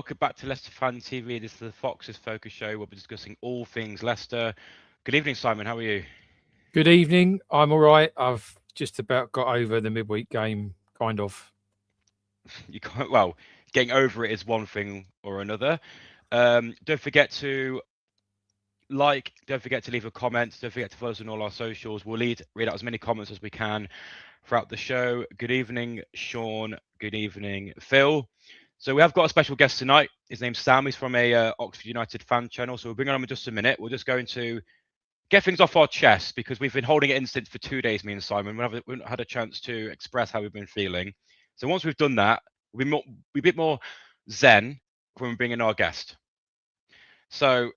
welcome back to Leicester Fan TV. This is the Fox's Focus Show. We'll be discussing all things Leicester. Good evening, Simon. How are you? Good evening. I'm all right. I've just about got over the midweek game, kind of. You can't. Well, getting over it is one thing or another. Don't forget to like. Don't forget to leave a comment. Don't forget to follow us on all our socials. We'll read out as many comments as we can throughout the show. Good evening, Sean. Good evening, Phil. So we have got a special guest tonight. His name's Sam. He's from a Oxford United fan channel. So we'll bring him on in just a minute. We're just going to get things off our chest because we've been holding it in since for 2 days, me and Simon. We haven't had a chance to express how we've been feeling. So once we've done that, we'll be a bit more zen when we bring in our guest. So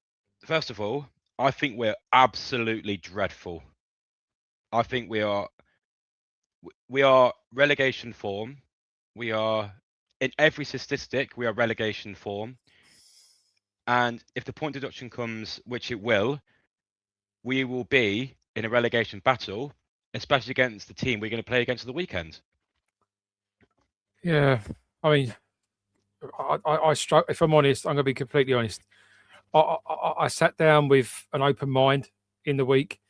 first of all, I think we're absolutely dreadful. I think we are relegation form. We are in every statistic, we are relegation form. And if the point deduction comes, which it will, we will be in a relegation battle, especially against the team we're going to play against at the weekend. Yeah, I mean, I struck. If I'm honest, I'm going to be completely honest. I sat down with an open mind in the week.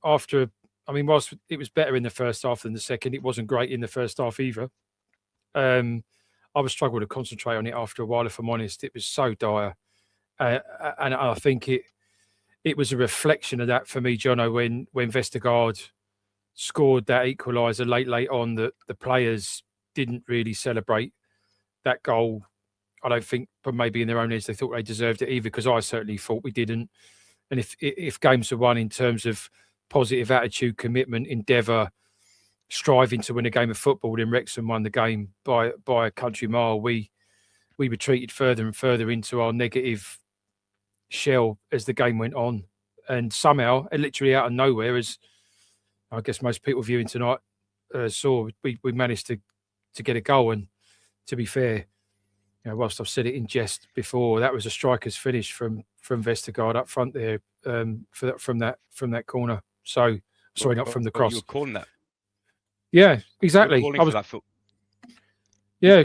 After, I mean, whilst it was better in the first half than the second, it wasn't great in the first half either. I was struggling to concentrate on it after a while, if I'm honest. It was so dire. And I think it was a reflection of that for me, Jono, when Vestergaard scored that equaliser late on, that the players didn't really celebrate that goal. I don't think, but maybe in their own heads, they thought they deserved it either, because I certainly thought we didn't. And if games are won in terms of positive attitude, commitment, endeavour, striving to win a game of football, then Wrexham won the game by a country mile. We retreated further and further into our negative shell as the game went on, and somehow, literally out of nowhere, as I guess most people viewing tonight saw, we managed to get a goal. And to be fair, whilst I've said it in jest before, that was a striker's finish from Vestergaard up front there, from that corner. So sorry, not from the cross. You were calling that. Yeah, exactly. I was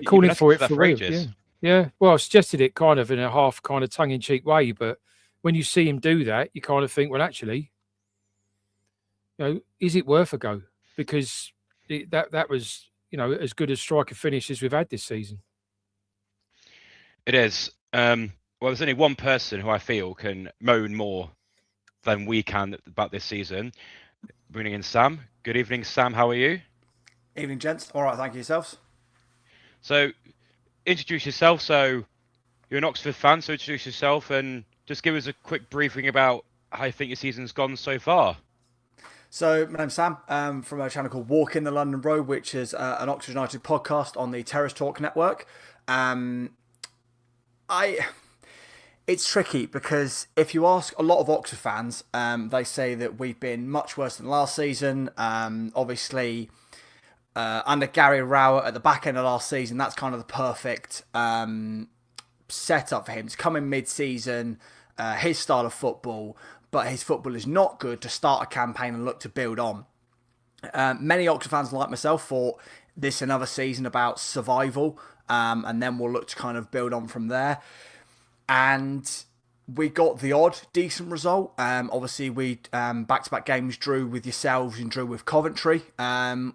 calling for it for real. ages. Yeah. Well, I suggested it kind of in a half kind of tongue-in-cheek way, but when you see him do that, you kind of think, well, actually, is it worth a go? Because that was, as good a striker finish as we've had this season. It is. Well, there's only one person who I feel can moan more than we can about this season. Bringing in Sam. Good evening, Sam. How are you? Evening, gents. All right, thank you, yourselves. So, introduce yourself. So, you're an Oxford fan, so introduce yourself and just give us a quick briefing about how you think your season's gone so far. So, my name's Sam, from a channel called Walk in the London Road, which is an Oxford United podcast on the Terrace Talk network. It's tricky because if you ask a lot of Oxford fans, they say that we've been much worse than last season. Obviously, under Gary Rowett at the back end of last season, that's kind of the perfect setup for him to come in mid-season, his style of football, but his football is not good to start a campaign and look to build on. Many Oxford fans like myself thought this another season about survival, and then we'll look to kind of build on from there. And we got the odd decent result. Obviously, we back-to-back games drew with yourselves and drew with Coventry.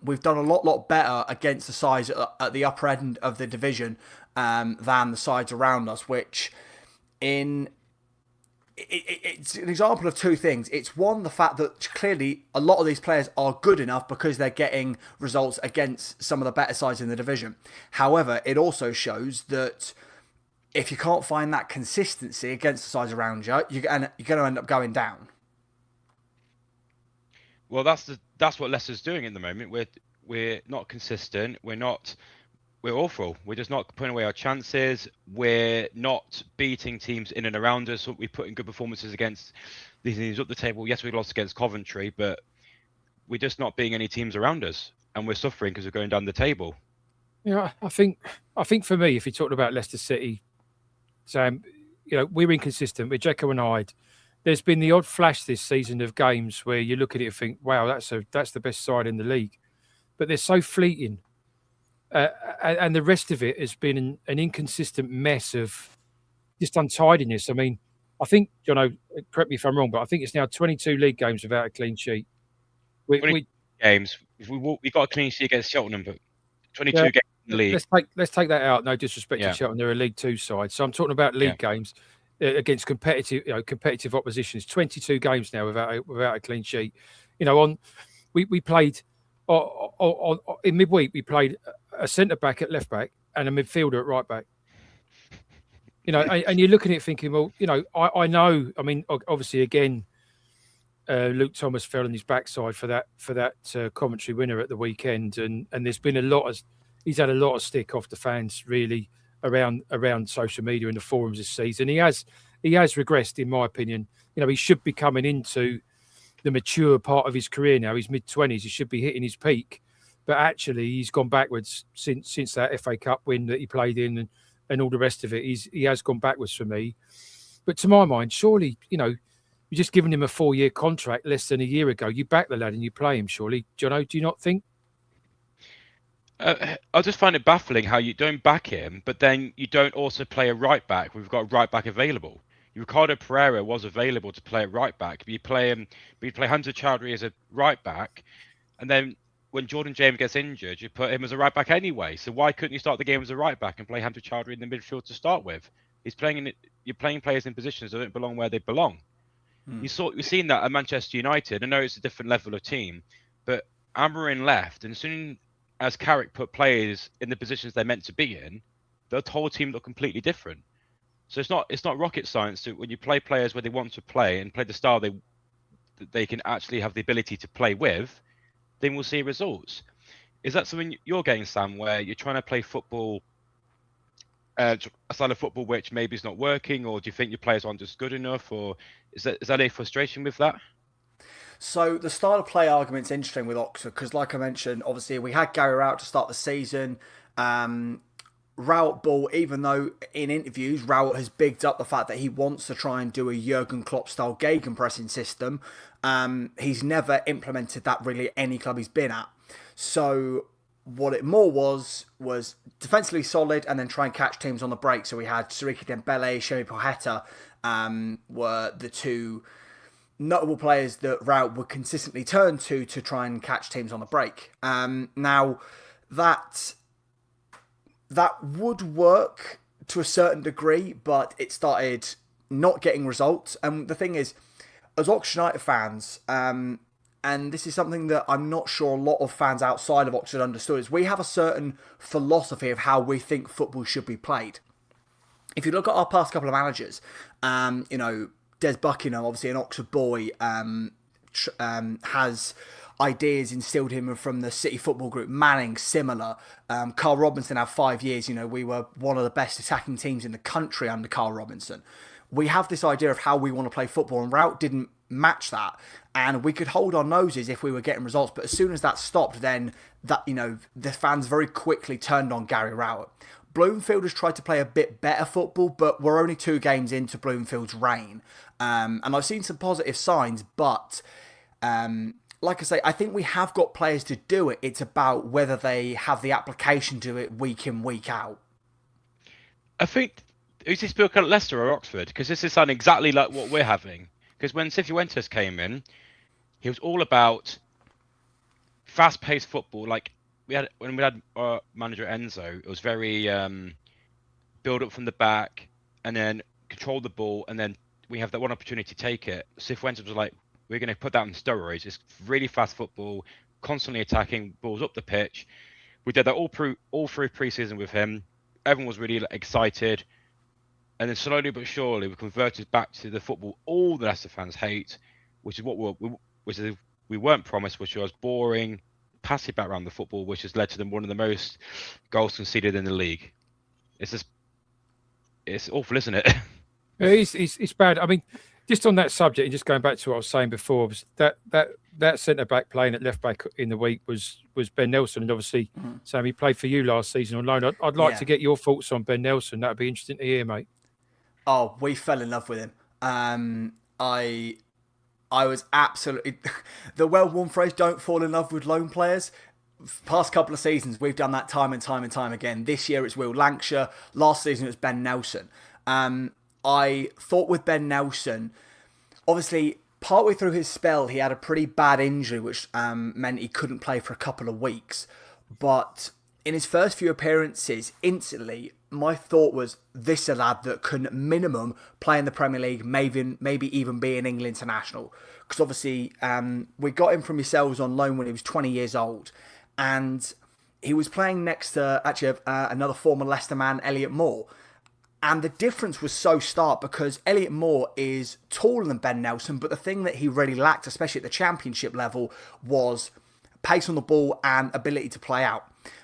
We've done a lot better against the sides at the upper end of the division than the sides around us, which it's an example of two things. It's one, the fact that clearly a lot of these players are good enough because they're getting results against some of the better sides in the division. However, it also shows that if you can't find that consistency against the sides around you, you're going to end up going down. Well, that's what Leicester's doing at the moment. We're not consistent. We're awful. We're just not putting away our chances. We're not beating teams in and around us. We put in good performances against these teams up the table. Yes, we lost against Coventry, but we're just not beating any teams around us, and we're suffering because we're going down the table. Yeah, I think for me, if you're talking about Leicester City, Sam, we're inconsistent. We're Jekyll and Hyde. There's been the odd flash this season of games where you look at it and think, wow, that's the best side in the league. But they're so fleeting. And the rest of it has been an inconsistent mess of just untidiness. I mean, I think, Jono, correct me if I'm wrong, but I think it's now 22 league games without a clean sheet. 20 games. We got a clean sheet against Cheltenham, but 22 yeah, games in the league. Let's take that out. No disrespect to Yeah. Cheltenham, they're a League Two side. So I'm talking about league games against competitive opposition. It's 22 games now without a clean sheet. We played in midweek. We played a centre back at left back and a midfielder at right back. And you're looking at it thinking, well, I know. I mean, obviously, again, Luke Thomas fell on his backside for that commentary winner at the weekend, and there's been he's had a lot of stick off the fans really around social media and the forums this season. He has regressed, in my opinion. He should be coming into the mature part of his career now. He's mid-20s. He should be hitting his peak, but actually, he's gone backwards since that FA Cup win that he played in and all the rest of it. He has gone backwards for me. But to my mind, surely, you're just giving him a 4-year contract less than a year ago. You back the lad and you play him, surely. Jono, do you not think? I just find it baffling how you don't back him, but then you don't also play a right back. We've got a right back available. Ricardo Pereira was available to play at right back. But you play Hunter Chowdhury as a right back, and then when Jordan James gets injured, you put him as a right back anyway. So why couldn't you start the game as a right back and play Hunter Chowdhury in the midfield to start with? You're playing players in positions that don't belong where they belong. We've seen that at Manchester United. I know it's a different level of team, but Amorim left, and as soon as Carrick put players in the positions they're meant to be in, the whole team looked completely different. So it's not rocket science when you play players where they want to play and play the style they can actually have the ability to play with, then we'll see results. Is that something you're getting, Sam, where you're trying to play football, a style of football which maybe is not working, or do you think your players aren't just good enough, or is that a frustration with that? So the style of play argument's interesting with Oxford because, like I mentioned, obviously we had Gary Rowett to start the season. Rowett ball, even though in interviews Rowett has bigged up the fact that he wants to try and do a Jurgen Klopp style gegenpressing system, he's never implemented that really at any club he's been at. So what it more was defensively solid and then try and catch teams on the break. So we had Siriki Dembele, Shemi Poheta were the two notable players that Rowett would consistently turn to try and catch teams on the break. Now that would work to a certain degree, but it started not getting results. And the thing is, as Oxford United fans, and this is something that I'm not sure a lot of fans outside of Oxford understood, is we have a certain philosophy of how we think football should be played. If you look at our past couple of managers, Des Buckingham, obviously an Oxford boy, has ideas instilled in him from the City Football Group. Manning, similar. Carl Robinson had 5 years. We were one of the best attacking teams in the country under Carl Robinson. We have this idea of how we want to play football, and Rowett didn't match that. And we could hold our noses if we were getting results, but as soon as that stopped, then the fans very quickly turned on Gary Rowett. Bloomfield has tried to play a bit better football, but we're only 2 games into Bloomfield's reign. And I've seen some positive signs, but like I say, I think we have got players to do it. It's about whether they have the application to it week in, week out. I think, is this spoke at Leicester or Oxford? Because this is sounding exactly like what we're having. Because when Cifuentes came in, he was all about fast-paced football. Like when we had our manager Enzo, it was very build up from the back and then control the ball, and then we have that one opportunity to take it. Cifuentes was like, we're going to put that on steroids. It's really fast football, constantly attacking balls up the pitch. We did that all through pre-season with him. Everyone was really excited. And then slowly but surely, we converted back to the football all the Leicester fans hate, which is what we weren't promised, which was boring, passive background the football, which has led to them one of the most goals conceded in the league. It's awful, isn't it? It's bad. I mean, just on that subject, and just going back to what I was saying before, was that centre back playing at left back in the week was Ben Nelson, and obviously, Sam, he played for you last season on loan. I'd like to get your thoughts on Ben Nelson. That'd be interesting to hear, mate. Oh, we fell in love with him. I was absolutely the well-worn phrase, "Don't fall in love with loan players." past couple of seasons, we've done that time and time and time again. This year it's Will Lancashire. Last season it was Ben Nelson. I thought with Ben Nelson, obviously, partway through his spell, he had a pretty bad injury, which meant he couldn't play for a couple of weeks. But in his first few appearances, instantly, my thought was, this is a lad that can minimum play in the Premier League, maybe even be an England international. Because obviously, we got him from yourselves on loan when he was 20 years old. And he was playing next to, actually, another former Leicester man, Elliot Moore. And the difference was so stark because Elliot Moore is taller than Ben Nelson, but the thing that he really lacked, especially at the championship level, was pace on the ball and ability to play out.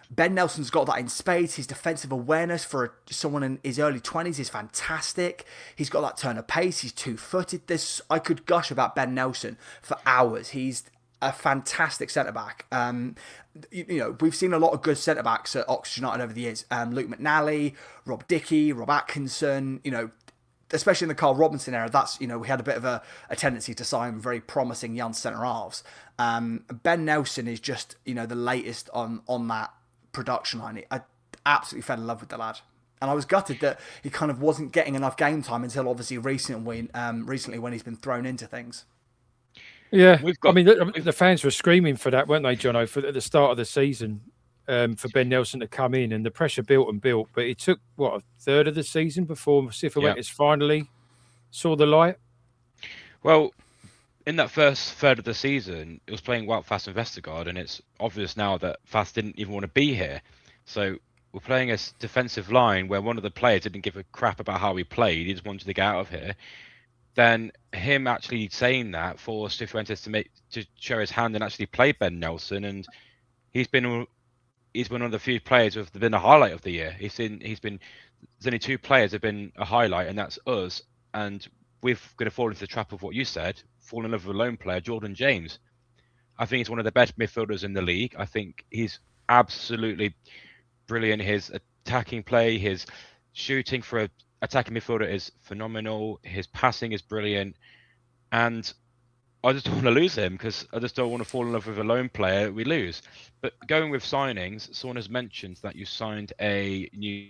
Ben Nelson's got that in spades. His defensive awareness for someone in his early 20s is fantastic. He's got that turn of pace. He's two-footed. I could gush about Ben Nelson for hours. He's a fantastic centre-back. We've seen a lot of good centre-backs at Oxford United over the years. Luke McNally, Rob Dickey, Rob Atkinson, especially in the Carl Robinson era, we had a bit of a tendency to sign very promising young centre-halves. Ben Nelson is just, the latest on that production line. I absolutely fell in love with the lad. And I was gutted that he kind of wasn't getting enough game time until obviously recently when he's been thrown into things. Yeah, the fans were screaming for that, weren't they, Jono, at the start of the season, for Ben Nelson to come in, and the pressure built and built. But it took, a third of the season before Cifuentes finally saw the light? Well, in that first third of the season, it was playing Wout Faes and Vestergaard, and it's obvious now that Faes didn't even want to be here. So we're playing a defensive line where one of the players didn't give a crap about how he played. He just wanted to get out of here. Then him actually saying that forced Cifuentes to show his hand and actually play Ben Nelson, and he's been one of the few players who've been a highlight of the year. There's only two players have been a highlight, and that's us. And we're going to fall into the trap of what you said, fall in love with a lone player, Jordan James. I think he's one of the best midfielders in the league. I think he's absolutely brilliant. His attacking play, his shooting for a attacking midfielder is phenomenal. His passing is brilliant. And I just don't want to lose him because I just don't want to fall in love with a lone player we lose. But going with signings, someone has mentioned that you signed a new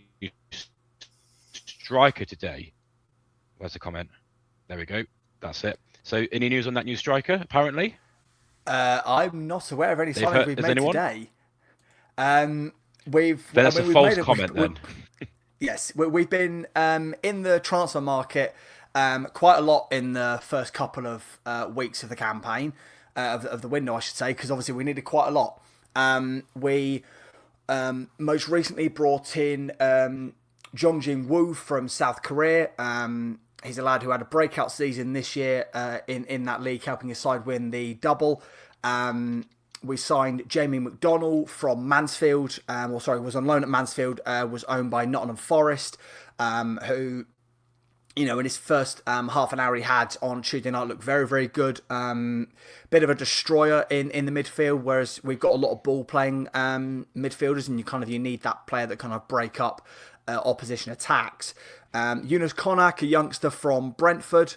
striker today. Where's the comment? There we go. That's it. So any news on that new striker, apparently? I'm not aware of any signings we've made today. That's a false comment then. Yes, we've been in the transfer market quite a lot in the first couple of weeks of the campaign, of the window, I should say, because obviously we needed quite a lot. We most recently brought in Jongjin Woo from South Korea. He's a lad who had a breakout season this year in that league, helping his side win the double. We signed Jamie McDonnell from Mansfield, was on loan at Mansfield, was owned by Nottingham Forest, who, in his first half an hour he had on Tuesday night looked very, very good. Bit of a destroyer in the midfield, whereas we've got a lot of ball-playing midfielders, and you need that player that kind of break up opposition attacks. Yunus Konak, a youngster from Brentford,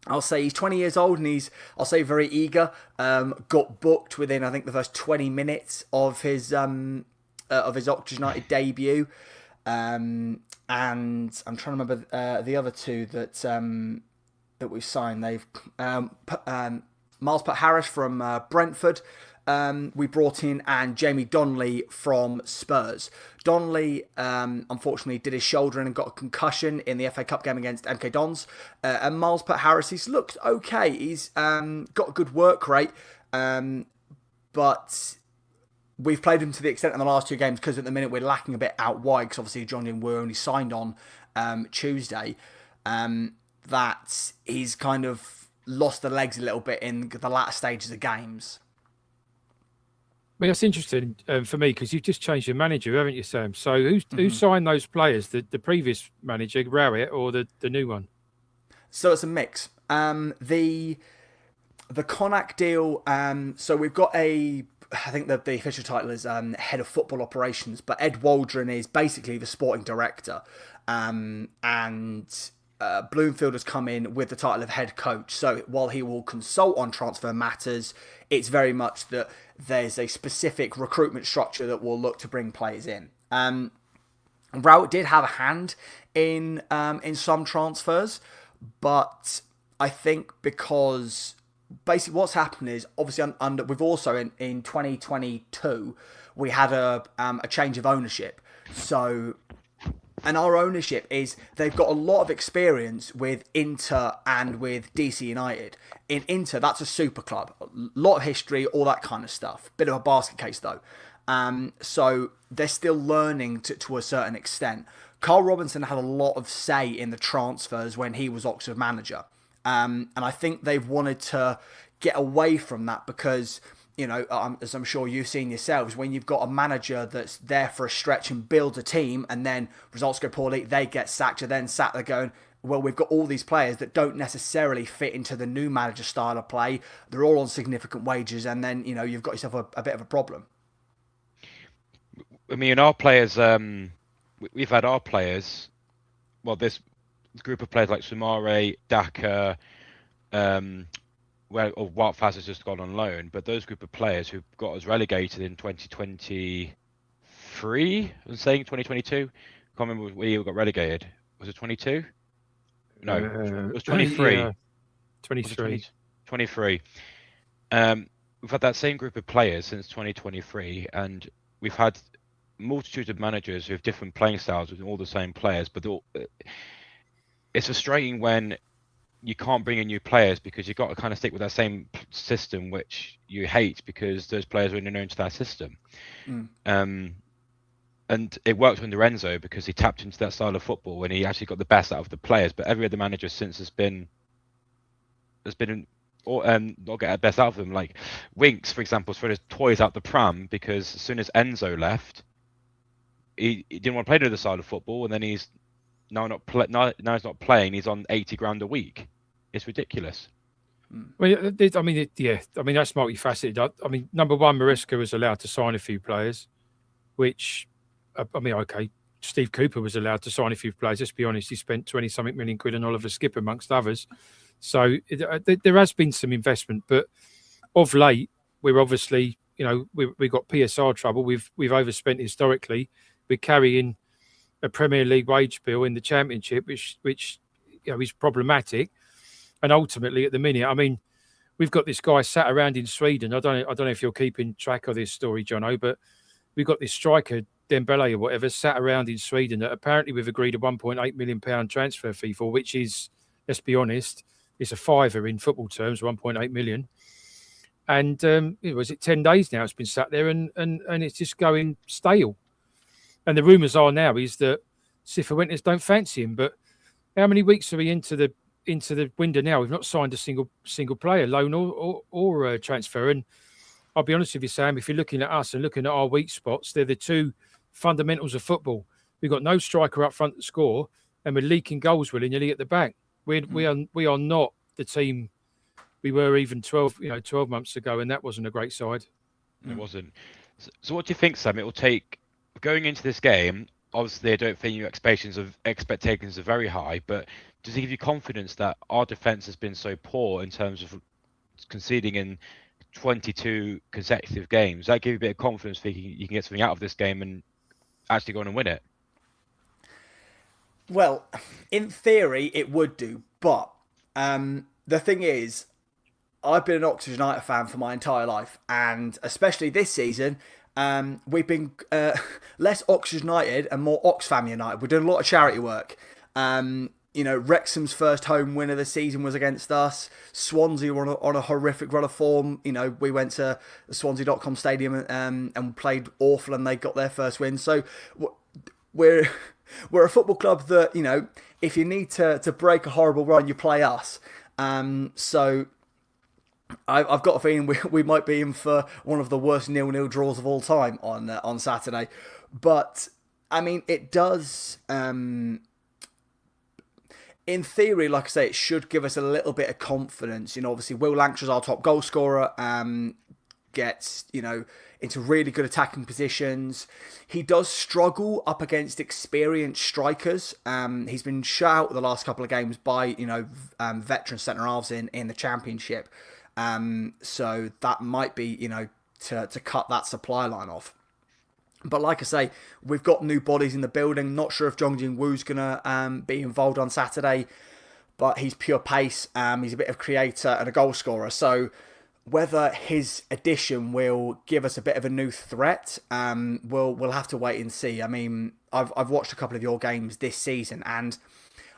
I'll say he's 20 years old and he's very eager. Got booked within, I think, the first 20 minutes of his Oxford United debut. And I'm trying to remember the other two that we've signed. They've Miles Harris from Brentford. We brought in, and Jamie Donnelly from Spurs. Donnelly, unfortunately, did his shoulder and got a concussion in the FA Cup game against MK Dons. And Miles Harris, he's looked okay. He's got a good work rate, but we've played him to the extent in the last two games because at the minute we're lacking a bit out wide because obviously John and Woo only signed on Tuesday. That he's kind of lost the legs a little bit in the latter stages of games. I mean, that's interesting for me because you've just changed your manager, haven't you, Sam? So who signed those players? The previous manager, Rowett, or the new one? So it's a mix. The Konak deal. So we've got I think the official title is head of football operations, but Ed Waldron is basically the sporting director, and Bloomfield has come in with the title of head coach. So while he will consult on transfer matters, it's very much that there's a specific recruitment structure that will look to bring players in. Rowett did have a hand in some transfers, but I think because basically what's happened is obviously we've also in 2022 we had a change of ownership. So. And our ownership is they've got a lot of experience with Inter and with DC United. In Inter, that's a super club. A lot of history, all that kind of stuff. Bit of a basket case, though. So they're still learning to a certain extent. Carl Robinson had a lot of say in the transfers when he was Oxford manager. And I think they've wanted to get away from that because... as I'm sure you've seen yourselves, when you've got a manager that's there for a stretch and builds a team and then results go poorly, they get sacked. You're then sat there going, well, we've got all these players that don't necessarily fit into the new manager style of play. They're all on significant wages. And then, you've got yourself a bit of a problem. I mean, our players, we've had our players, well, this group of players like Sumare, Daka, Wout Faes has just gone on loan, but those group of players who got us relegated in 2023, I'm saying 2022, can't remember where you got relegated. Was it 22? No, it was 23. Yeah, 23. 23. We've had that same group of players since 2023, and we've had multitudes of managers who have different playing styles with all the same players, but it's frustrating when you can't bring in new players because you've got to kind of stick with that same system, which you hate because those players are known to that system. And it worked under Enzo because he tapped into that style of football when he actually got the best out of the players. But every other manager since has been not getting the best out of them. Like Winks, for example, thrown his toys out the pram because as soon as Enzo left, he didn't want to play another style of football, and then he's now he's not playing. He's on 80 grand a week. It's ridiculous. Well, that's multifaceted. I mean, number one, Maresca was allowed to sign a few players, which, okay, Steve Cooper was allowed to sign a few players. Let's be honest, he spent 20-something million quid on Oliver Skip, amongst others. So there has been some investment, but of late, we're obviously, we got PSR trouble. We've overspent historically. We're carrying a Premier League wage bill in the Championship, which is problematic. And ultimately, at the minute, I mean, we've got this guy sat around in Sweden. I don't know if you're keeping track of this story, Jono, but we've got this striker, Dembele or whatever, sat around in Sweden that apparently we've agreed a £1.8 million transfer fee for, which is, let's be honest, it's a fiver in football terms, 1.8 million. And was it 10 days now? It's been sat there and it's just going stale. And the rumours are now is that Cifuentes don't fancy him. But how many weeks are we into the window now? We've not signed a single player, loan or transfer. And I'll be honest with you, Sam, if you're looking at us and looking at our weak spots, they're the two fundamentals of football. We've got no striker up front to score, and we're leaking goals willy-nilly at the back. We are not the team we were even 12 months ago, and that wasn't a great side. It wasn't. So what do you think, Sam? It will take going into this game. Obviously, I don't think your expectations are very high, but does it give you confidence that our defence has been so poor in terms of conceding in 22 consecutive games? Does that give you a bit of confidence thinking you can get something out of this game and actually go on and win it? Well, in theory, it would do, but the thing is, I've been an Oxford United fan for my entire life, and especially this season, we've been less Oxford United and more Oxfam United. We're doing a lot of charity work. Wrexham's first home win of the season was against us. Swansea were on a horrific run of form. We went to the Swansea.com stadium and played awful, and they got their first win. So we're a football club that, if you need to break a horrible run, you play us. So I've got a feeling we might be in for one of the worst 0-0 draws of all time on Saturday. But, I mean, it does... in theory, like I say, it should give us a little bit of confidence. Obviously, Will Lancashire's our top goal scorer. gets, into really good attacking positions. He does struggle up against experienced strikers. He's been shut out the last couple of games by, veteran centre-halves in the Championship. So that might be, to cut that supply line off. But like I say, we've got new bodies in the building. Not sure if Jong Jin-woo's going to be involved on Saturday, but he's pure pace. He's a bit of creator and a goal scorer. So whether his addition will give us a bit of a new threat, we'll have to wait and see. I mean, I've watched a couple of your games this season, and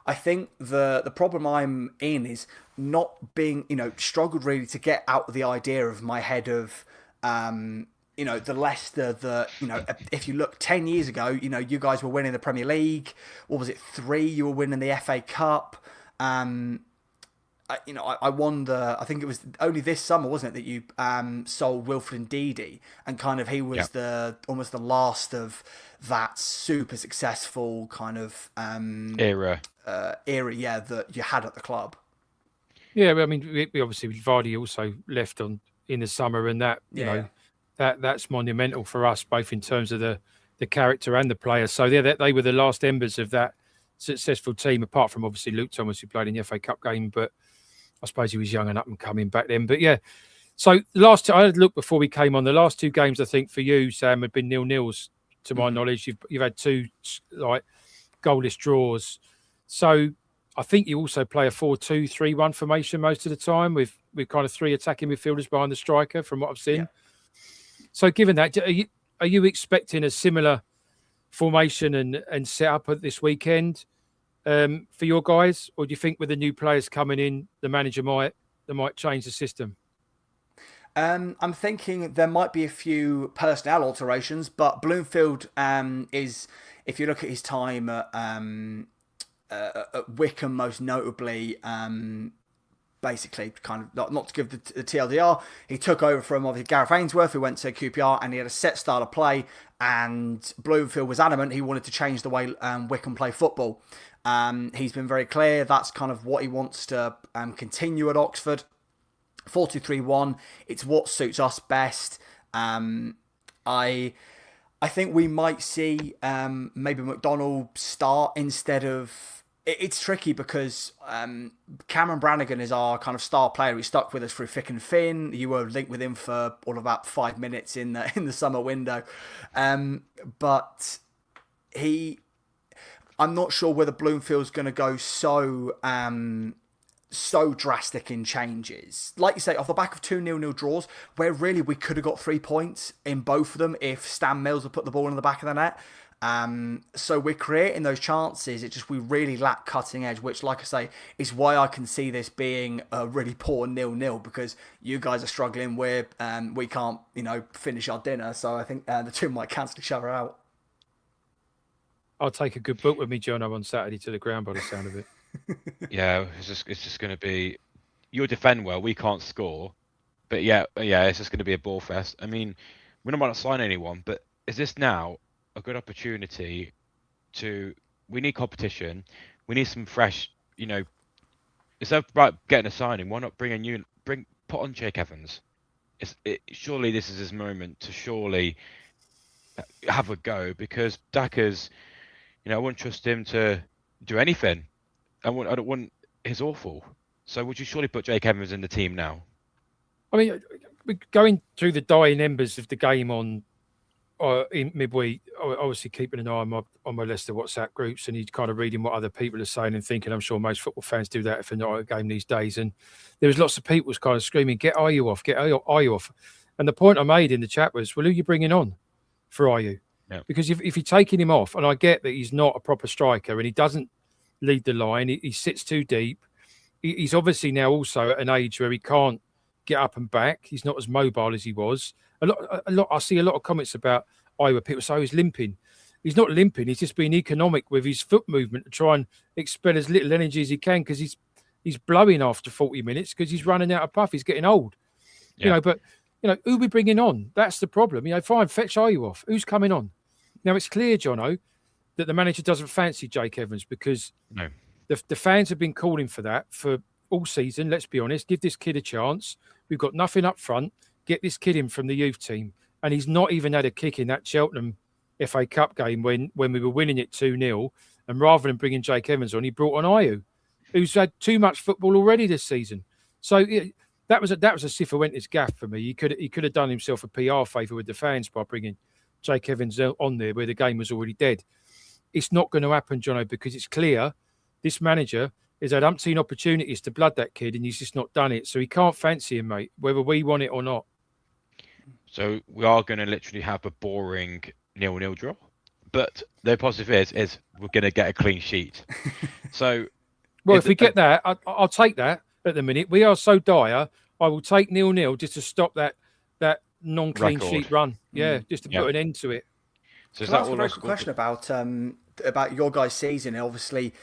I think the problem I'm in is not being, struggled really to get out of the idea of my head of, the Leicester that, if you look 10 years ago, you guys were winning the Premier League. What was it, 3? You were winning the FA Cup. I wonder, I think it was only this summer, wasn't it, that you sold Wilfred Ndidi, and kind of he was almost the last of that super successful kind of era, that you had at the club. Yeah, I mean, we obviously Vardy also left in the summer, and that that's monumental for us, both in terms of the character and the players. So they were the last embers of that successful team, apart from obviously Luke Thomas, who played in the FA Cup game, but I suppose he was young and up and coming back then. But yeah, so the last two, I had a look before we came on. The last 2 games, I think, for you, Sam, had been 0-0s to my knowledge. You've had 2 like goalless draws. So I think you also play a 4-2-3-1 formation most of the time with kind of 3 attacking midfielders behind the striker, from what I've seen. Yeah. So given that, are you expecting a similar formation and set up at this weekend for your guys, or do you think with the new players coming in, the manager might change the system? I'm thinking there might be a few personnel alterations, but Bloomfield is, if you look at his time at Wycombe, most notably, basically kind of not to give the TLDR, he took over from obviously Gareth Ainsworth, who went to QPR, and he had a set style of play, and Bloomfield was adamant he wanted to change the way Wycombe play football. He's been very clear that's kind of what he wants to continue at Oxford. 4-2-3-1, it's what suits us best. I think we might see maybe McDonald start instead of... It's tricky because Cameron Brannigan is our kind of star player. He stuck with us through thick and thin. You were linked with him for all about 5 minutes in the summer window. But I'm not sure whether Bloomfield's going to go so drastic in changes. Like you say, off the back of 2 0-0 draws, where really we could have got 3 points in both of them if Stan Mills had put the ball in the back of the net. So we're creating those chances. It's just we really lack cutting edge, which, like I say, is why I can see this being a really poor 0-0, because you guys are struggling. We can't, finish our dinner. So I think the 2 might cancel each other out. I'll take a good book with me, Jono, on Saturday to the ground by the sound of it. Yeah, it's just going to be, you'll defend well, we can't score, but yeah, it's just going to be a ball fest. I mean, we don't want to sign anyone, but is this now a good opportunity we need competition, we need some fresh, instead of getting a signing, why not put on Jake Evans? Surely this is his moment to surely have a go, because Daka's, I wouldn't trust him to do anything. I don't want his awful. So would you surely put Jake Evans in the team now? I mean, we're going through the dying embers of the game in midweek. Obviously, keeping an eye on my Leicester WhatsApp groups, and he's kind of reading what other people are saying and thinking. I'm sure most football fans do that if they're not at a game these days. And there was lots of people kind of screaming, "Get Ayew off! Get Ayew off!" And the point I made in the chat was, "Well, who are you bringing on for Ayew?" Yeah. Because if you're taking him off, and I get that he's not a proper striker and he doesn't lead the line, he sits too deep. He's obviously now also at an age where he can't get up and back. He's not as mobile as he was. A lot. I see a lot of comments about Ayew. People say he's limping. He's not limping. He's just being economic with his foot movement to try and expel as little energy as he can, because he's blowing after 40 minutes because he's running out of puff. He's getting old. Yeah. But who are we bringing on? That's the problem. Fine, fetch Ayew off. Who's coming on? Now it's clear, Jono, that the manager doesn't fancy Jake Evans, because the fans have been calling for that for all season. Let's be honest. Give this kid a chance. We've got nothing up front. get this kid in from the youth team, and he's not even had a kick in that Cheltenham FA Cup game when we were winning it 2-0, and rather than bringing Jake Evans on, he brought on Ayew, who's had too much football already this season. So that was a Cifuentes gaff for me. He could have done himself a PR favour with the fans by bringing Jake Evans on there where the game was already dead. It's not going to happen, Jono, because it's clear this manager has had umpteen opportunities to blood that kid and he's just not done it. So he can't fancy him, mate, whether we want it or not. So we are going to literally have a boring 0-0 draw. But the positive is we're going to get a clean sheet. So, well, if we get that, I'll take that at the minute. We are so dire. I will take 0-0 just to stop that non-clean sheet run. Yeah, just to put an end to it. So can I ask a very quick question about your guys' season? Obviously,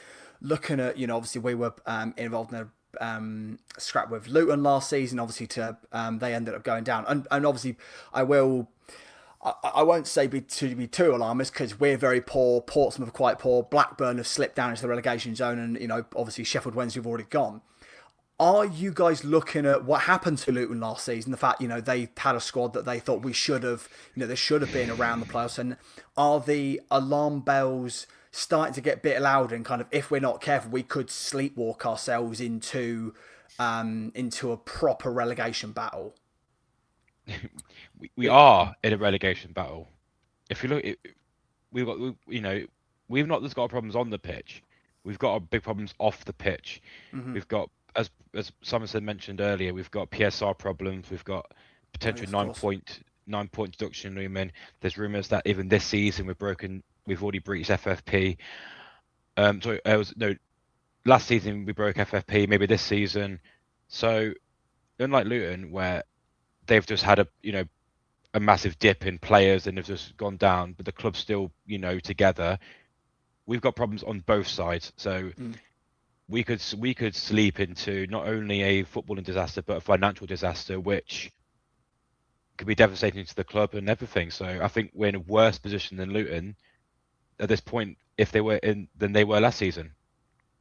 looking at obviously we were involved in a scrap with Luton last season. Obviously, they ended up going down, and obviously, I won't say be too alarmist because we're very poor. Portsmouth are quite poor. Blackburn have slipped down into the relegation zone, and obviously Sheffield Wednesday have already gone. Are you guys looking at what happened to Luton last season? The fact they had a squad that they thought we should have, they should have been around the playoffs, and are the alarm bells starting to get a bit louder? And kind of, if we're not careful, we could sleepwalk ourselves into a proper relegation battle. We are in a relegation battle. If you look, we've not just got problems on the pitch. We've got big problems off the pitch. Mm-hmm. We've got, as Simon mentioned earlier, we've got PSR problems. We've got potential 9-point deduction looming. There's rumours that even this season we've already breached FFP. Last season we broke FFP. Maybe this season. So unlike Luton, where they've just had a massive dip in players and they've just gone down, but the club's still together. We've got problems on both sides. So we could sleep into not only a footballing disaster but a financial disaster, which could be devastating to the club and everything. So I think we're in a worse position than Luton at this point than they were last season.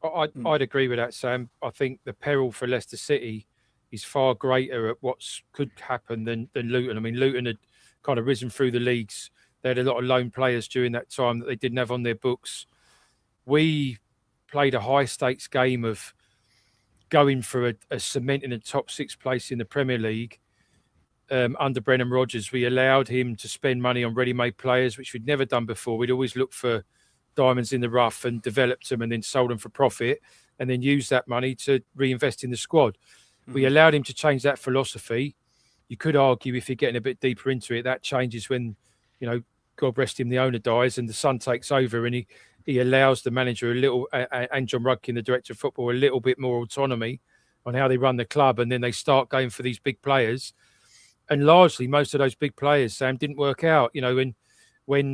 I'd agree with that, Sam. I think the peril for Leicester City is far greater at what could happen than Luton. I mean, Luton had kind of risen through the leagues. They had a lot of loan players during that time that they didn't have on their books. We played a high-stakes game of going for a cement in a top 6 place in the Premier League under Brendan Rodgers. We allowed him to spend money on ready-made players, which we'd never done before. We'd always looked for diamonds in the rough and developed them and then sold them for profit and then used that money to reinvest in the squad. We allowed him to change that philosophy. You could argue, if you're getting a bit deeper into it, that changes when, God rest him, the owner dies and the son takes over, and he allows the manager a little, and John Rudkin, the director of football, a little bit more autonomy on how they run the club, and then they start going for these big players. And largely, most of those big players, Sam, didn't work out. When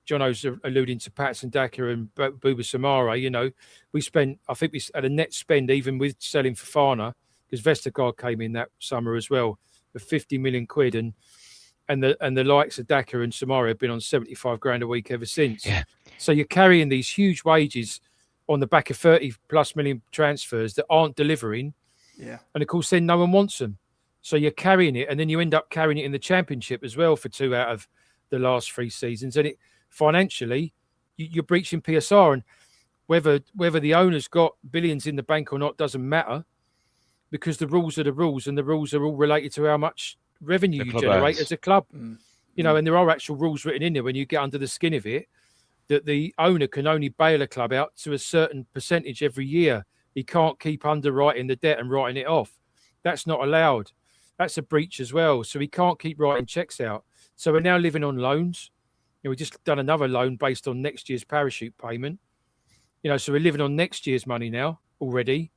Jono's alluding to Patson Daka and Bouba Samara, we spent, I think we had a net spend even with selling Fofana, because Vestergaard came in that summer as well, for 50 million quid. And the likes of Daka and Samara have been on 75 grand a week ever since. Yeah. So you're carrying these huge wages on the back of 30 plus million transfers that aren't delivering. Yeah. And of course, then no one wants them. So you're carrying it, and then you end up carrying it in the Championship as well for 2 out of the last 3 seasons. And financially, you're breaching PSR, and whether the owner's got billions in the bank or not doesn't matter, because the rules are the rules, and the rules are all related to how much revenue you generate as a club. And there are actual rules written in there when you get under the skin of it, that the owner can only bail a club out to a certain percentage every year. He can't keep underwriting the debt and writing it off. That's not allowed. That's a breach as well. So he can't keep writing checks out. So we're now living on loans. We just done another loan based on next year's parachute payment. So we're living on next year's money now already.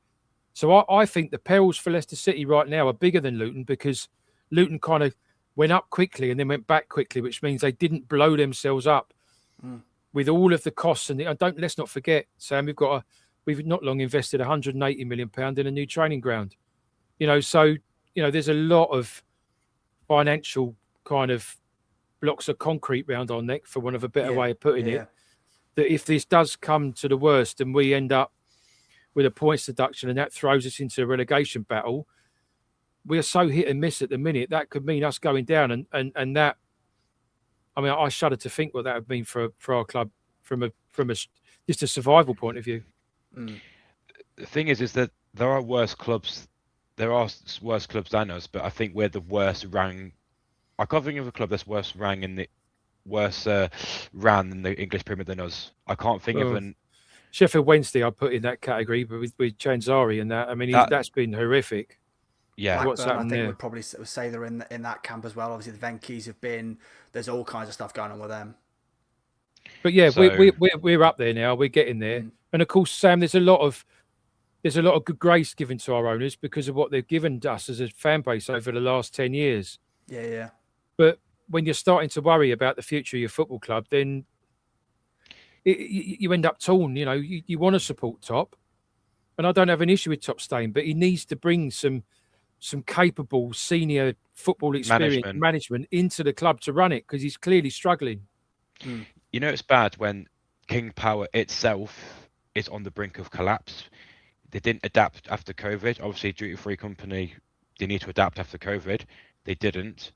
So I think the perils for Leicester City right now are bigger than Luton, because Luton kind of went up quickly and then went back quickly, which means they didn't blow themselves up with all of the costs. And let's not forget, Sam, we've not long invested £180 million in a new training ground. So there's a lot of financial kind of blocks of concrete round our neck, for want of a better way of putting it, that if this does come to the worst and we end up with a points deduction and that throws us into a relegation battle, we're so hit and miss at the minute. That could mean us going down, and that. I mean, I shudder to think what that would mean for our club from a just a survival point of view. The thing is that there are worse clubs. There are worse clubs than us, but I think we're the worst rang. I can't think of a club that's worse ran in the English Premier than us. I can't think of an. Sheffield Wednesday, I put in that category, but with Chanzari and that, I mean, that's been horrific. Yeah, Blackburn, I think would probably say they're in that camp as well. Obviously, the Venkeys have been. There's all kinds of stuff going on with them. But yeah, we're up there now. We're getting there, and of course, Sam, there's a lot of good grace given to our owners because of what they've given us as a fan base over the last 10 years. Yeah. But when you're starting to worry about the future of your football club, then you end up torn. You know, you want to support Top, and I don't have an issue with Top staying, but he needs to bring some capable senior football experience management into the club to run it because he's clearly struggling. You know, it's bad when King Power itself is on the brink of collapse. They didn't adapt after COVID. Obviously, duty-free company, they need to adapt after COVID. They didn't.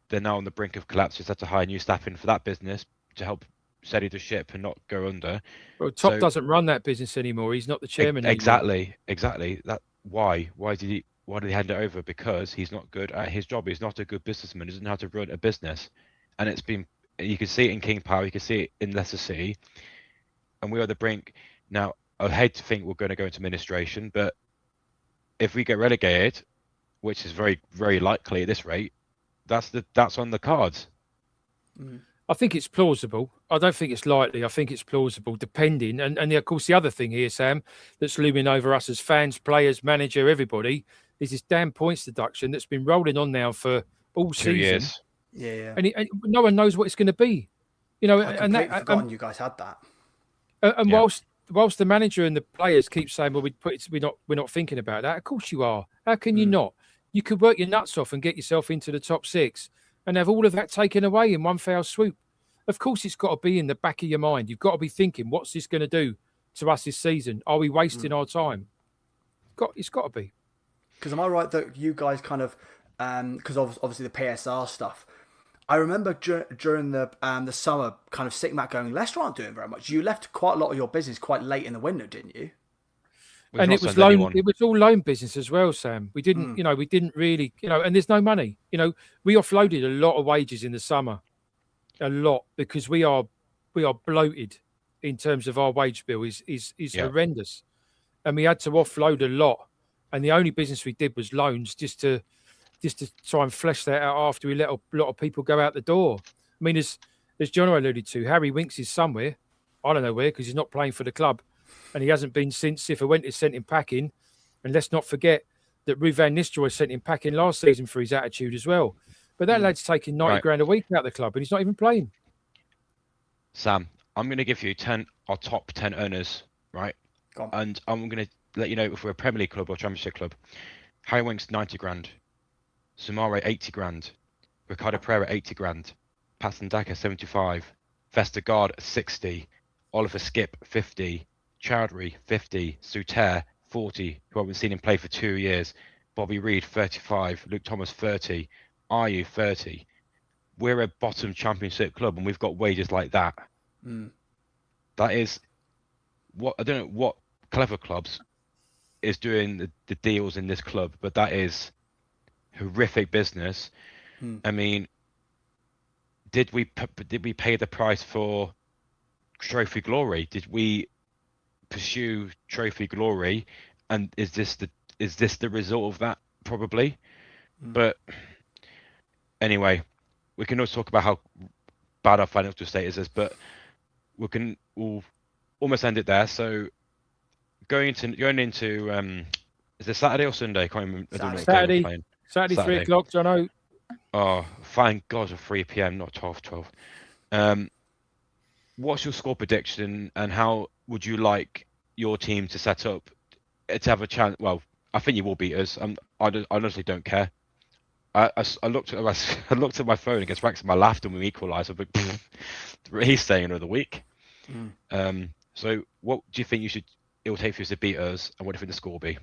They're now on the brink of collapse. Just had to hire new staff in for that business to help steady the ship and not go under. Well, Top doesn't run that business anymore. He's not the chairman anymore. Exactly. Why did he hand it over? Because he's not good at his job. He's not a good businessman. He doesn't know how to run a business. And you can see it in King Power. You can see it in Leicester City. And we are the brink. Now, I hate to think we're going to go into administration, but if we get relegated, which is very, very likely at this rate, that's on the cards. I think it's plausible. I don't think it's likely. I think it's plausible, depending. And of course, the other thing here, Sam, that's looming over us as fans, players, manager, everybody, is this damn points deduction that's been rolling on now for all 2 season. years. Yeah. And no one knows what it's going to be. You know, I've completely forgotten you guys had that. And whilst the manager and the players keep saying, "Well, we're not thinking about that," of course you are. How can you not? You could work your nuts off and get yourself into the top 6 and have all of that taken away in one foul swoop. Of course, it's got to be in the back of your mind. You've got to be thinking, what's this going to do to us this season? Are we wasting our time? It's got to be. Because am I right that you guys kind of, because obviously the PSR stuff, I remember during the summer kind of sitting back going, Leicester aren't doing very much. You left quite a lot of your business quite late in the window, didn't you? And it was loan. It was all loan business as well, Sam. We didn't, we didn't really, and there's no money. We offloaded a lot of wages in the summer, a lot, because we are bloated in terms of our wage bill is horrendous, and we had to offload a lot. And the only business we did was loans, just to try and flesh that out after we let a lot of people go out the door. I mean, as Jono alluded to, Harry Winks is somewhere. I don't know where because he's not playing for the club. And he hasn't been since Cifuentes sent him packing. And let's not forget that Ruud van Nistelrooy sent him packing last season for his attitude as well. But that lad's taking 90 grand a week out of the club and he's not even playing. Sam, I'm going to give you our top 10 earners, right? Go on. And I'm going to let you know if we're a Premier League club or Championship club. Harry Winks, 90 grand. Sumare, 80 grand. Ricardo Pereira, 80 grand. Patson Daka, 75. Vestergaard, 60. Oliver Skip, 50. Chowdhury, 50. Suter, 40, who I haven't seen him play for 2 years. Bobby Reid, 35. Luke Thomas, 30. Ayew, 30. We're a bottom Championship club and we've got wages like that. That is what I don't know what clever clubs is doing the deals in this club, but that is horrific business. I mean, did we pay the price for Trophy Glory? Did we pursue Trophy Glory? And is this the result of that? Probably. But anyway, we can also talk about how bad our financial status is, but we'll almost end it there. So going into is it Saturday or Sunday? I can't remember. Saturday, 3 o'clock, Jono. Oh, thank God for 3 p.m, not 12. What's your score prediction and how would you like your team to set up to have a chance? Well, I think you will beat us. I honestly don't care. I looked at my phone against Wrexham. I laughed when we equalised. I was like, he's staying another week. So what do you think it will take for you to beat us, and what do you think the score will be?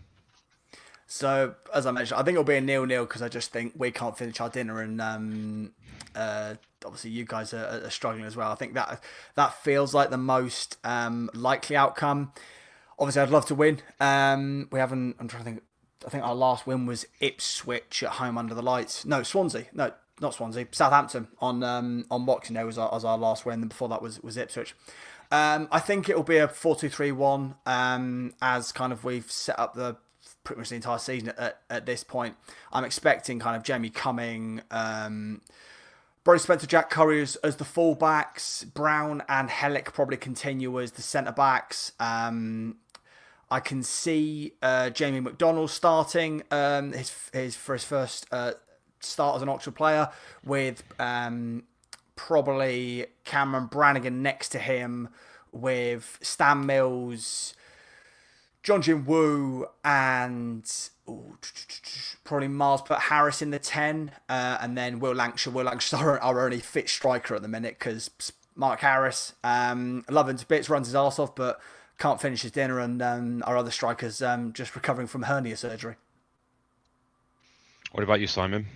So, as I mentioned, I think it'll be a 0-0 because I just think we can't finish our dinner, and obviously you guys are struggling as well. I think that feels like the most likely outcome. Obviously, I'd love to win. We haven't. I'm trying to think. I think our last win was Ipswich at home under the lights. No, Swansea. No, not Swansea. Southampton on Boxing Day was our last win. And before that was Ipswich. I think it will be a 4-2-3-1 as kind of we've set up the pretty much the entire season at this point. I'm expecting kind of Jamie Cumming, Brody Spencer, Jack Curry as the fullbacks, Brown and Hellick probably continue as the centre backs. I can see Jamie McDonnell starting his first start as an Oxford player with probably Cameron Brannigan next to him with Stan Mills, John Jin Woo, and probably Mars put Harris in the 10, and then Will Lancashire. Will Lancashire our only fit striker at the minute because Mark Harris, love him to bits, runs his arse off, but can't finish his dinner, and our other strikers just recovering from hernia surgery. What about you, Simon?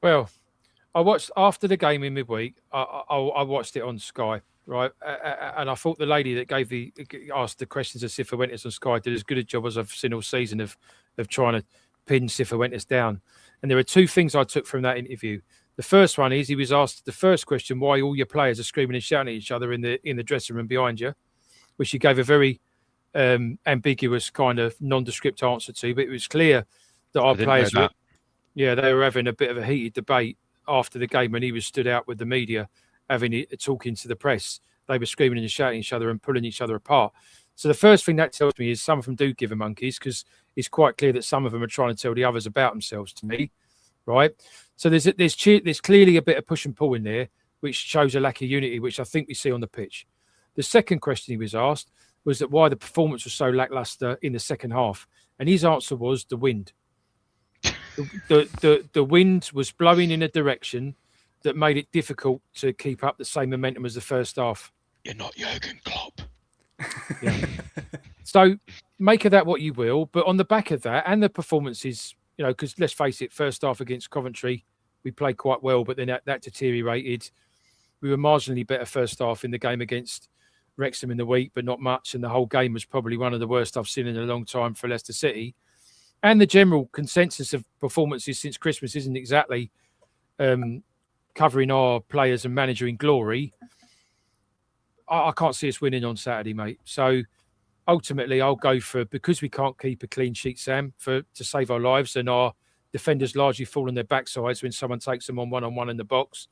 Well, I watched after the game in midweek. I watched it on Sky, right? And I thought the lady that asked the questions of Cifuentes on Sky did as good a job as I've seen all season of trying to pin Cifuentes down. And there are two things I took from that interview. The first one is he was asked the first question why all your players are screaming and shouting at each other in the dressing room behind you, which he gave a very ambiguous kind of nondescript answer to. But it was clear that our players they were having a bit of a heated debate after the game when he was stood out with the media talking to the press. They were screaming and shouting at each other and pulling each other apart. So the first thing that tells me is some of them do give a monkeys, because it's quite clear that some of them are trying to tell the others about themselves to me, right? So there's clearly a bit of push and pull in there, which shows a lack of unity, which I think we see on the pitch. The second question he was asked was that why the performance was so lackluster in the second half, and his answer was the wind. The wind was blowing in a direction that made it difficult to keep up the same momentum as the first half. You're not Jurgen Klopp. Yeah. So make of that what you will, but on the back of that and the performances, because let's face it, first half against Coventry, we played quite well, but then that deteriorated. We were marginally better first half in the game against Wrexham in the week, but not much. And the whole game was probably one of the worst I've seen in a long time for Leicester City. And the general consensus of performances since Christmas isn't exactly covering our players and manager in glory. I can't see us winning on Saturday, mate. So ultimately, I'll go for, because we can't keep a clean sheet, Sam, to save our lives, and our defenders largely fall on their backsides when someone takes them on one-on-one in the box.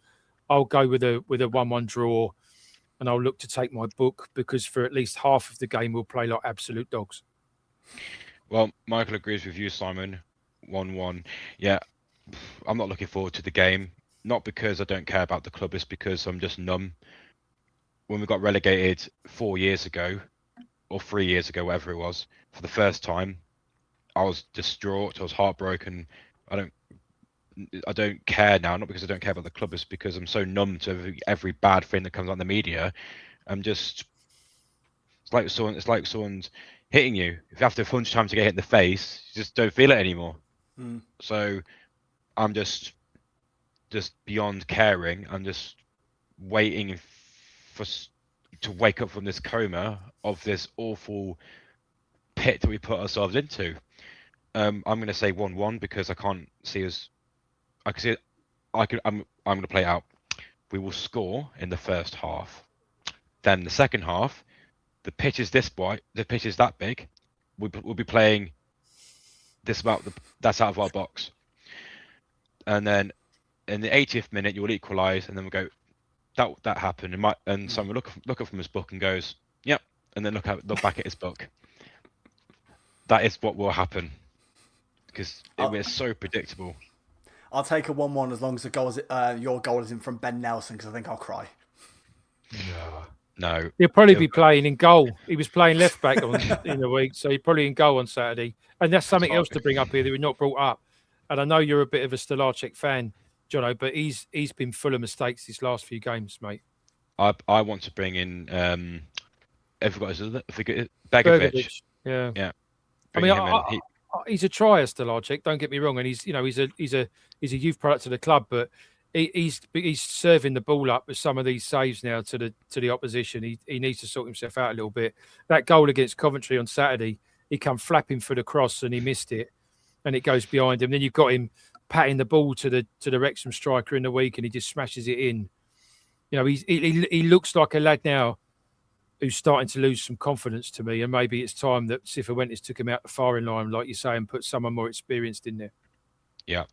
I'll go with a 1-1 draw, and I'll look to take my book, because for at least half of the game, we'll play like absolute dogs. Well, Michael agrees with you, Simon. 1-1. Yeah, I'm not looking forward to the game. Not because I don't care about the club, it's because I'm just numb. When we got relegated 4 years ago, or 3 years ago, whatever it was, for the first time, I was distraught. I was heartbroken. I don't care now, not because I don't care about the club, it's because I'm so numb to every bad thing that comes out in the media. It's like someone's hitting you. If you have to punch time to get hit in the face, you just don't feel it anymore. So I'm just beyond caring. I'm just waiting to wake up from this coma of this awful pit that we put ourselves into. I'm going to say 1-1 because I can't see us. I'm going to play it out. We will score in the first half. Then the second half, the pitch is this wide, the pitch is that big. We'll be playing this about that's out of our box. And then in the 80th minute, you'll equalise, and then we'll go, that happened. And someone will look up from his book and goes, yep. And then look back at his book. That is what will happen, because it's so predictable. I'll take a 1-1 as long as your goal isn't from Ben Nelson, because I think I'll cry. No. He'll probably be playing in goal. He was playing left back in the week, so he's probably in goal on Saturday. And that's something else to bring up here that we've not brought up. And I know you're a bit of a Stolarczyk fan, Jono, but he's been full of mistakes these last few games, mate. I want to bring in Begovic. Yeah. Yeah. I mean, he's a trier, Stolarczyk. Don't get me wrong, and he's a youth product of the club, but he's serving the ball up with some of these saves now to the opposition. He needs to sort himself out a little bit. That goal against Coventry on Saturday, he come flapping for the cross and he missed it, and it goes behind him. Then you've got him patting the ball to the Wrexham striker in the week, and he just smashes it in. You know, he looks like a lad now who's starting to lose some confidence to me, and maybe it's time that Cifuentes took him out the firing line, like you say, and put someone more experienced in there. Yeah,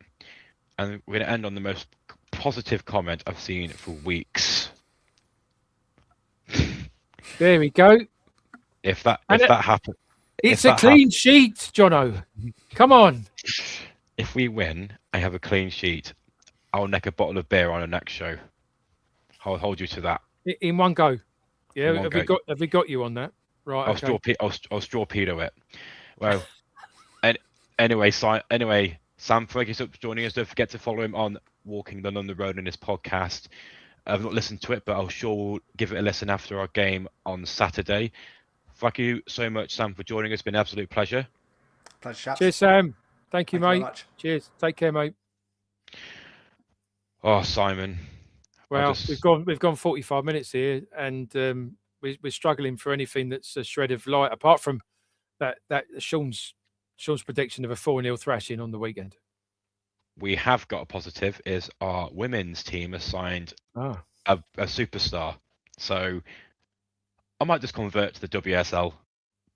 and we're going to end on the most positive comment I've seen for weeks. There we go. If that happens, it's a clean sheet, Jono. Come on. If we win, I have a clean sheet. I'll neck a bottle of beer on the next show. I'll hold you to that. In one go. Yeah, have we got you on that? Right. I'll straw Peter it. Well, anyway, Sam, thank you so much for joining us. Don't forget to follow him on Walking the London Road in his podcast. I've not listened to it, but I'll sure we'll give it a listen after our game on Saturday. Thank you so much, Sam, for joining us. It's been an absolute pleasure. Pleasure, chaps. Cheers, Sam. Thank you, mate. Very much. Cheers. Take care, mate. Oh, Simon. Well, we've gone 45 minutes here, and we're struggling for anything that's a shred of light, apart from that Sean's prediction of a 4-0 thrashing on the weekend. We have got a positive, is our women's team has signed a superstar. So I might just convert to the WSL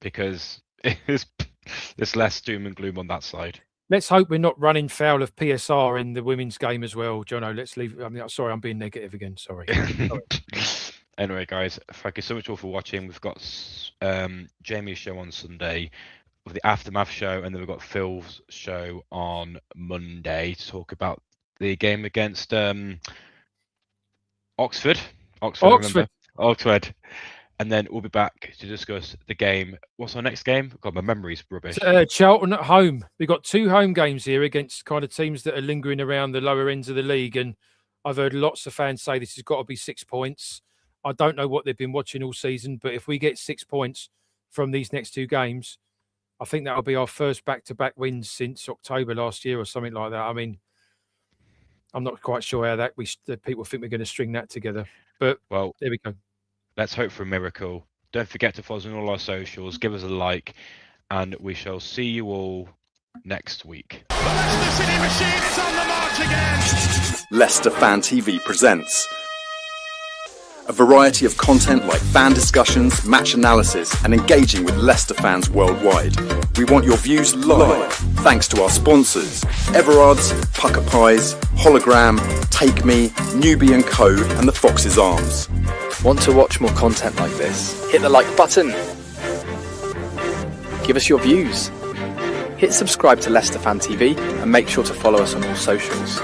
because there's less doom and gloom on that side. Let's hope we're not running foul of PSR in the women's game as well, Jono. Let's leave. Sorry, I'm being negative again. Sorry. Anyway, guys, thank you so much all for watching. We've got Jamie's show on Sunday, with the Aftermath show, and then we've got Phil's show on Monday to talk about the game against Oxford. And then we'll be back to discuss the game. What's our next game? God, my memory's rubbish. Cheltenham at home. We've got 2 home games here against kind of teams that are lingering around the lower ends of the league. And I've heard lots of fans say this has got to be 6 points. I don't know what they've been watching all season, but if we get 6 points from these next 2 games, I think that'll be our first back-to-back wins since October last year or something like that. I mean, I'm not quite sure how that people think we're going to string that together. But there we go. Let's hope for a miracle. Don't forget to follow us on all our socials. Give us a like, and we shall see you all next week. The Leicester City machine is on the march again. Leicester Fan TV presents a variety of content like fan discussions, match analysis, and engaging with Leicester fans worldwide. We want your views live, thanks to our sponsors: Everard's, Pucker Pies, Hologram, Take Me, Newbie & Co, and the Fox's Arms. Want to watch more content like this? Hit the like button. Give us your views. Hit subscribe to Leicester Fan TV and make sure to follow us on all socials.